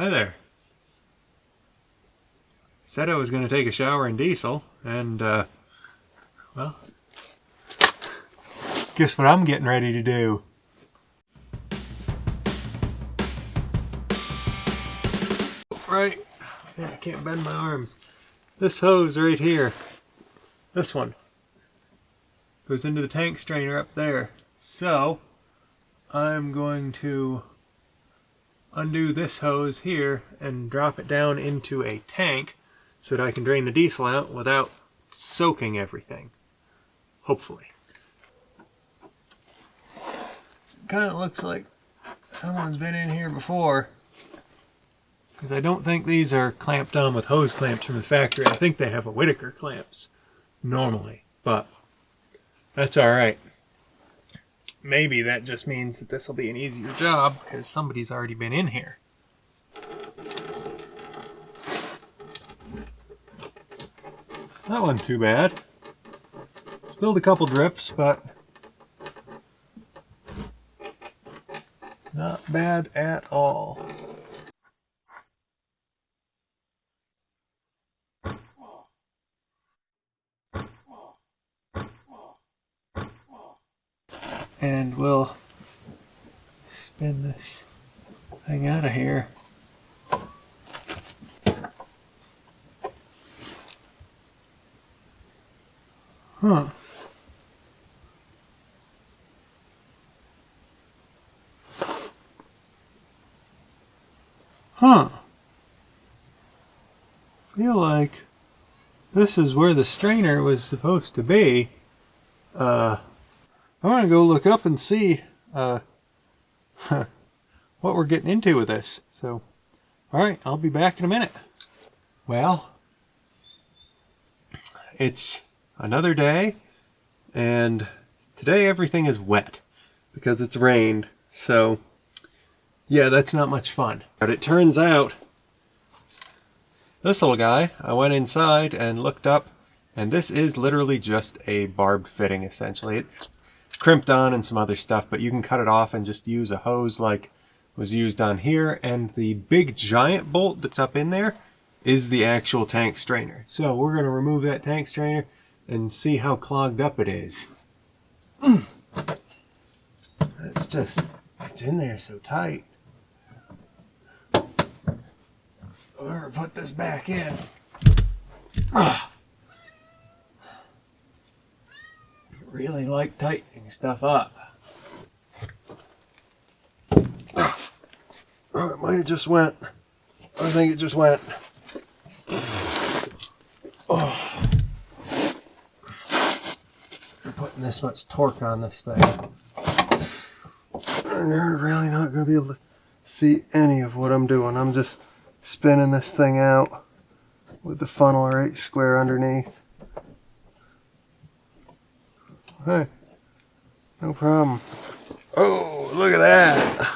Hi there. Said I was going to take a shower in diesel, and, well, guess what I'm getting ready to do? Right, yeah, I can't bend my arms. This hose right here, this one, goes into the tank strainer up there. So, I'm going to undo this hose here and drop it down into a tank so that I can drain the diesel out without soaking everything. Hopefully. Kind of looks like someone's been in here before, because I don't think these are clamped on with hose clamps from the factory. I think they have a Whittaker clamps normally, but that's alright. Maybe that just means that this will be an easier job because somebody's already been in here. That wasn't too bad. Spilled a couple drips, but not bad at all. And we'll spin this thing out of here. Huh. Huh. Feel like this is where the strainer was supposed to be. I'm gonna go look up and see what we're getting into with this. So, alright, I'll be back in a minute. Well, it's another day, and today everything is wet because it's rained. So, yeah, that's not much fun. But it turns out, this little guy, I went inside and looked up, and this is literally just a barbed fitting, essentially. It's crimped on and some other stuff, but you can cut it off and just use a hose like was used on here, and the big giant bolt that's up in there is the actual tank strainer. So we're going to remove that tank strainer and see how clogged up it is. It's in there so tight. We're going to put this back in. Really like tightening stuff up. Oh, it might have just went. I think it just went. Oh. I'm putting this much torque on this thing. You're really not going to be able to see any of what I'm doing. I'm just spinning this thing out with the funnel right square underneath. Hey, no problem. Oh, look at that.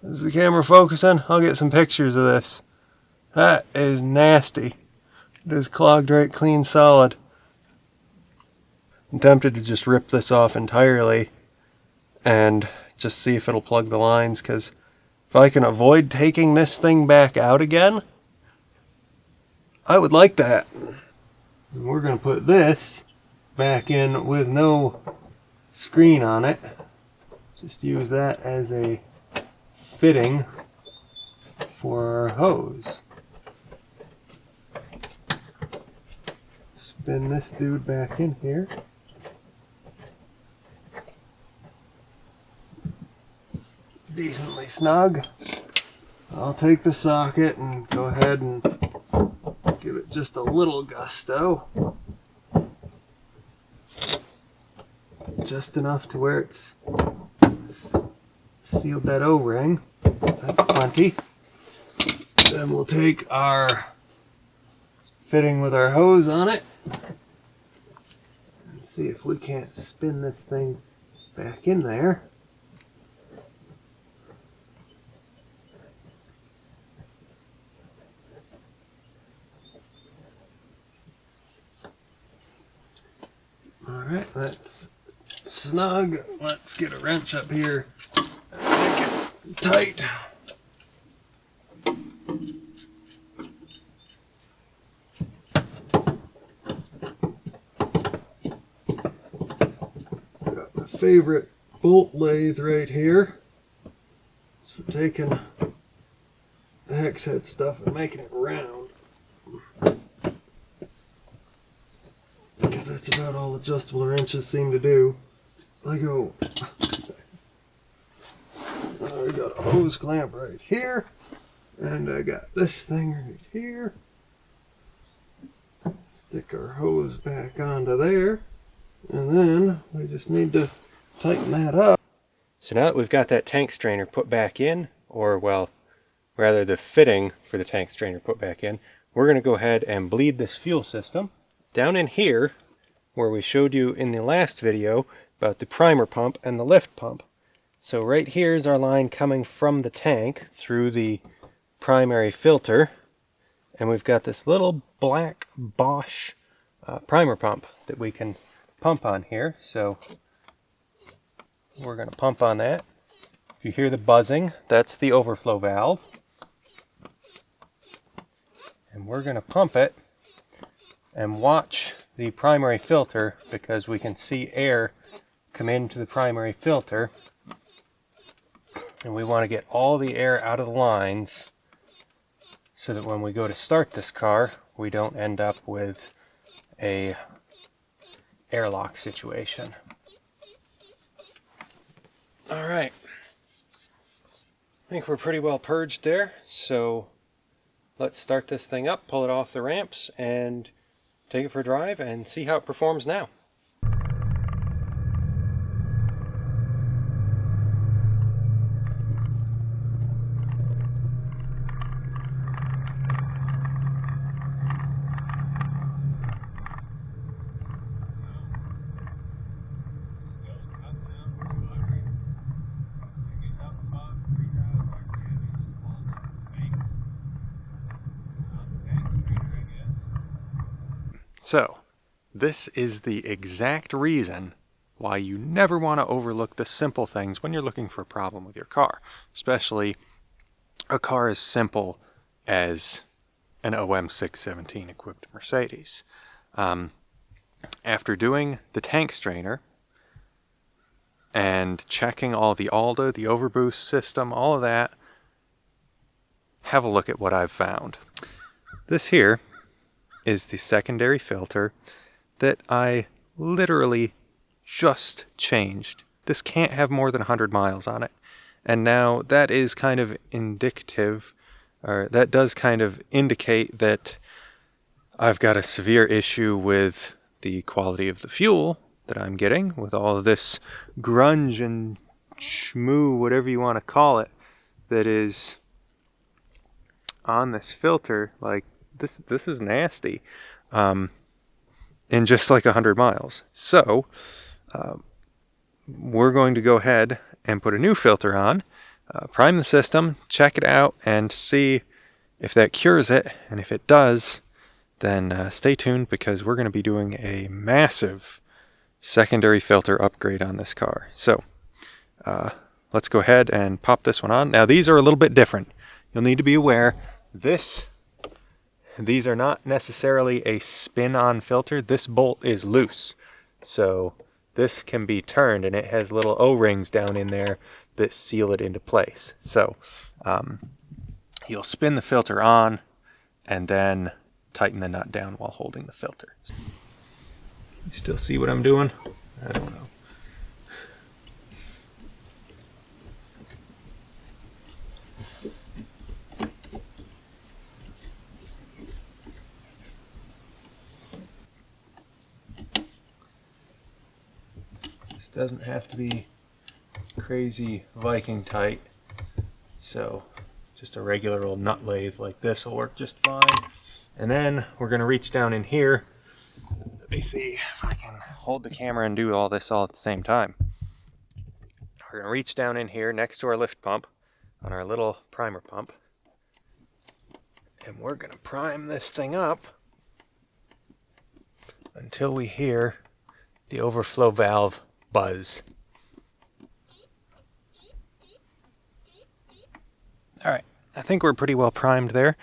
Is the camera focusing? I'll get some pictures of this. That is nasty. It is clogged right clean solid. I'm tempted to just rip this off entirely and just see if it'll plug the lines, because if I can avoid taking this thing back out again, I would like that. And we're going to put this back in with no screen on it. Just use that as a fitting for our hose. Spin this dude back in here. Decently snug. I'll take the socket and go ahead and give it just a little gusto. Just enough to where it's sealed that O-ring. That's plenty. Then we'll take our fitting with our hose on it and see if we can't spin this thing back in there. Alright, let's snug, let's get a wrench up here and make it tight. Got my favorite bolt lathe right here. It's for taking the hex head stuff and making it round. Because that's about all adjustable wrenches seem to do. I got a hose clamp right here, and I got this thing right here. Stick our hose back onto there, and then we just need to tighten that up. So now that we've got that tank strainer put back in, or well, rather the fitting for the tank strainer put back in, we're going to go ahead and bleed this fuel system. Down in here, where we showed you in the last video about the primer pump and the lift pump. So right here is our line coming from the tank through the primary filter, and we've got this little black Bosch primer pump that we can pump on here. So we're going to pump on that. If you hear the buzzing, that's the overflow valve. And we're going to pump it and watch the primary filter, because we can see air come into the primary filter, and we want to get all the air out of the lines so that when we go to start this car we don't end up with a airlock situation. Alright, I think we're pretty well purged there, so let's start this thing up, pull it off the ramps, and take it for a drive and see how it performs now. So, this is the exact reason why you never want to overlook the simple things when you're looking for a problem with your car, especially a car as simple as an OM617 equipped Mercedes. After doing the tank strainer and checking all the ALDA, the overboost system, all of that, have a look at what I've found. This here is the secondary filter that I literally just changed. This can't have more than 100 miles on it. And now that is kind of indicative, or that does kind of indicate that I've got a severe issue with the quality of the fuel that I'm getting, with all of this grunge and schmoo, whatever you want to call it, that is on this filter. Like, this is nasty, in just like 100 miles. So we're going to go ahead and put a new filter on, prime the system, check it out, and see if that cures it. And if it does, then stay tuned, because we're going to be doing a massive secondary filter upgrade on this car. So let's go ahead and pop this one on. Now, these are a little bit different. You'll need to be aware these are not necessarily a spin-on filter. This bolt is loose, so this can be turned, and it has little O-rings down in there that seal it into place. So you'll spin the filter on and then tighten the nut down while holding the filter. You still see what I'm doing? I don't know. This doesn't have to be crazy Viking tight, so just a regular old nut lathe like this will work just fine. And then we're going to reach down in here. Let me see if I can hold the camera and do all this all at the same time. We're going to reach down in here next to our lift pump on our little primer pump, and we're going to prime this thing up until we hear the overflow valve buzz. All right, I think we're pretty well primed there.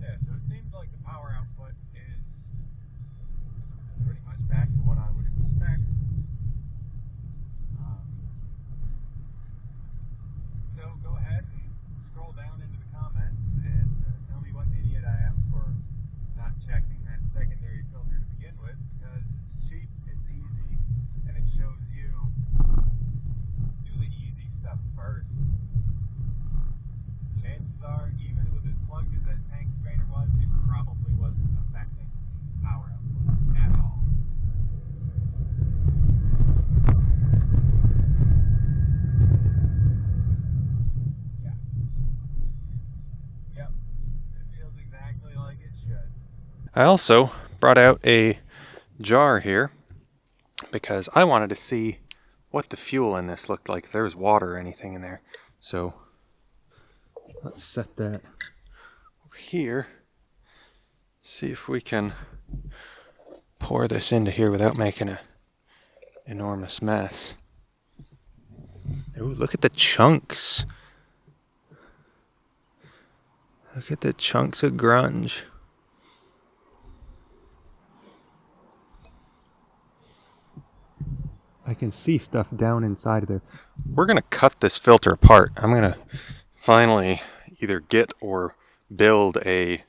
Yeah, so it seems like the power output is pretty much back to what I would expect. So go ahead and scroll down into the comments and tell me what an idiot I am for not checking that secondary filter to begin with, because it's cheap, it's easy, and it shows you do the easy stuff first. Chances are, even with as plugged as that tank strainer was, it probably wasn't affecting the power output at all. Yeah. Yep. It feels exactly like it should. I also brought out a jar here because I wanted to see what the fuel in this looked like, if there was water or anything in there. So let's set that over here. See if we can pour this into here without making an enormous mess. Ooh, look at the chunks. Look at the chunks of grunge. I can see stuff down inside of there. We're going to cut this filter apart. I'm going to finally either get or build a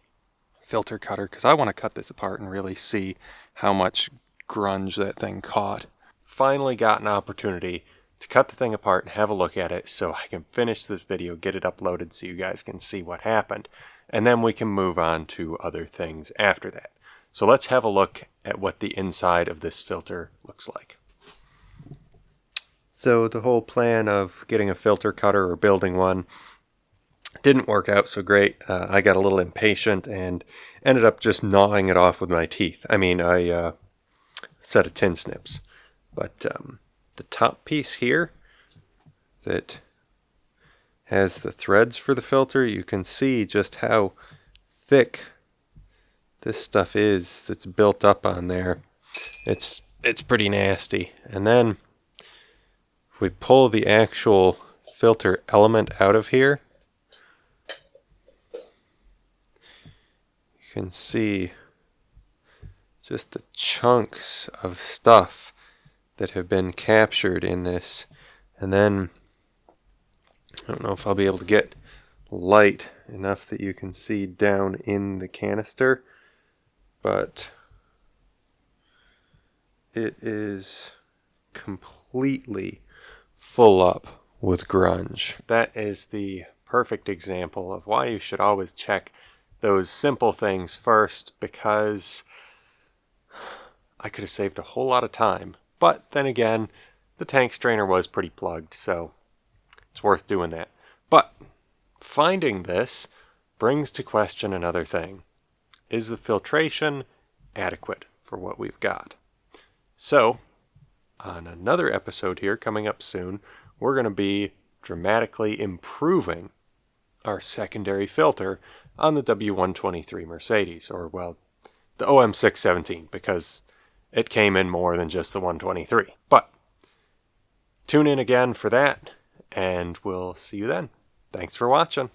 filter cutter because I want to cut this apart and really see how much grunge that thing caught. Finally got an opportunity to cut the thing apart and have a look at it so I can finish this video, get it uploaded so you guys can see what happened, and then we can move on to other things after that. So let's have a look at what the inside of this filter looks like. So the whole plan of getting a filter cutter or building one didn't work out so great. I got a little impatient and ended up just gnawing it off with my teeth. I mean, I set of tin snips. But the top piece here that has the threads for the filter, you can see just how thick this stuff is that's built up on there. It's pretty nasty. And then if we pull the actual filter element out of here, you can see just the chunks of stuff that have been captured in this. And then I don't know if I'll be able to get light enough that you can see down in the canister, but it is completely full up with grunge. That is the perfect example of why you should always check those simple things first, because I could have saved a whole lot of time. But then again, the tank strainer was pretty plugged, so it's worth doing that. But finding this brings to question another thing. Is the filtration adequate for what we've got? So, on another episode here coming up soon, we're going to be dramatically improving our secondary filter on the W123 Mercedes, or well, the OM617, because it came in more than just the 123. But tune in again for that, and we'll see you then. Thanks for watching.